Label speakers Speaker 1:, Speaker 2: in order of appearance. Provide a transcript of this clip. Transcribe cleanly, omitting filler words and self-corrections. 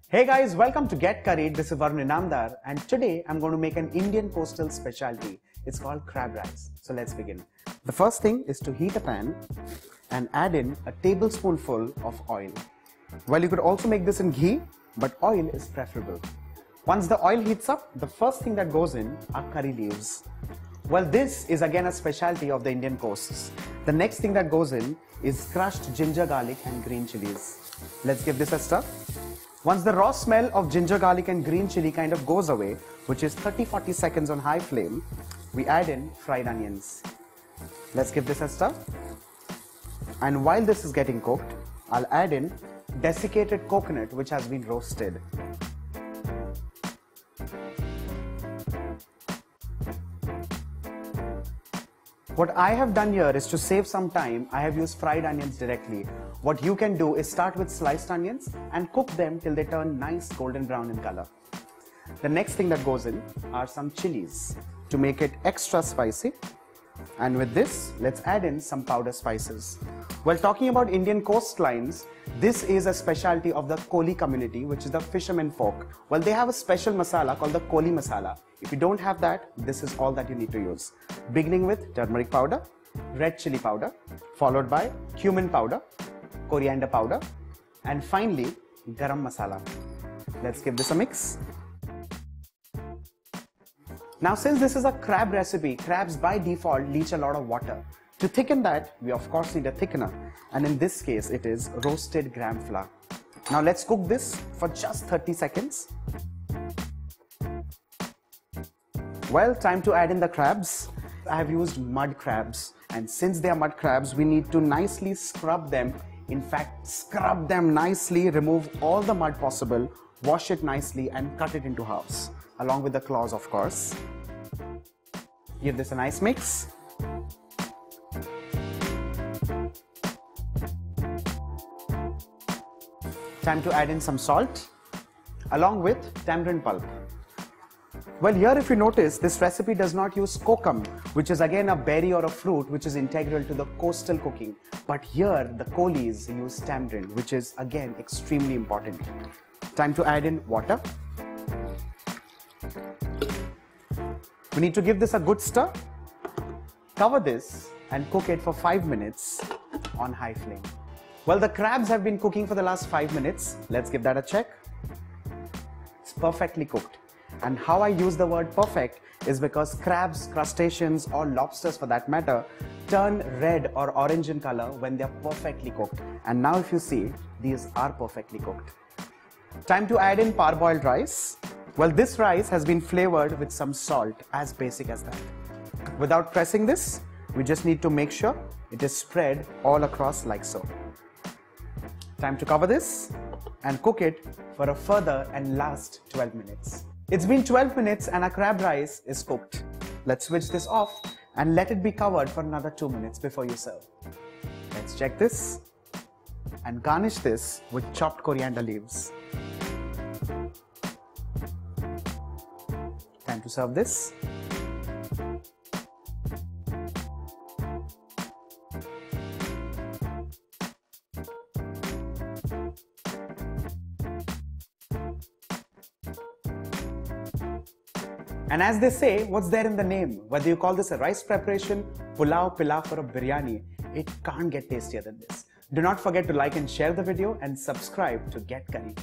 Speaker 1: Hey guys, welcome to Get Curried. This is Varun Inamdar and today I'm going to make an Indian coastal specialty. It's called crab rice. So let's begin. The first thing is to heat a pan and add in a tablespoonful of oil. Well, you could also make this in ghee, but oil is preferable. Once the oil heats up, the first thing that goes in are curry leaves. Well, this is again a specialty of the Indian coasts. The next thing that goes in is crushed ginger, garlic and green chilies. Let's give this a stir. Once the raw smell of ginger, garlic and green chili kind of goes away, which is 30-40 seconds on high flame, we add in fried onions. Let's give this a stir. And while this is getting cooked, I'll add in desiccated coconut which has been roasted. What I have done here is to save some time, I have used fried onions directly. What you can do is start with sliced onions and cook them till they turn nice golden brown in color. The next thing that goes in are some chilies to make it extra spicy. And with this, let's add in some powder spices. While talking about Indian coastlines, this is a specialty of the Koli community, which is the fishermen folk. Well, they have a special masala called the Koli Masala. If you don't have that, this is all that you need to use. Beginning with turmeric powder, red chili powder, followed by cumin powder, coriander powder, and finally, Garam Masala. Let's give this a mix. Now, since this is a crab recipe, crabs by default leach a lot of water. To thicken that, we of course need a thickener, and in this case, it is roasted gram flour. Now, let's cook this for just 30 seconds. Well, time to add in the crabs. I have used mud crabs, and since they are mud crabs, we need to nicely scrub them. In fact, scrub them nicely, remove all the mud possible, wash it nicely and cut it into halves, along with the claws, of course. Give this a nice mix. Time to add in some salt, along with tamarind pulp. Well, here if you notice, this recipe does not use kokum, which is again a berry or a fruit which is integral to the coastal cooking. But here, the Kolis use tamarind, which is again extremely important. Time to add in water. We need to give this a good stir. Cover this and cook it for 5 minutes on high flame. Well, the crabs have been cooking for the last 5 minutes. Let's give that a check. It's perfectly cooked. And how I use the word perfect is because crabs, crustaceans or lobsters for that matter turn red or orange in color when they are perfectly cooked. And now if you see, these are perfectly cooked. Time to add in parboiled rice. Well, this rice has been flavored with some salt, as basic as that. Without pressing this, we just need to make sure it is spread all across like so. Time to cover this and cook it for a further and last 12 minutes. It's been 12 minutes and our crab rice is cooked. Let's switch this off and let it be covered for another 2 minutes before you serve. Let's check this and garnish this with chopped coriander leaves. Time to serve this. And as they say, what's there in the name? Whether you call this a rice preparation, pulao, pilaf or a biryani, it can't get tastier than this. Do not forget to like and share the video and subscribe to Get Curried.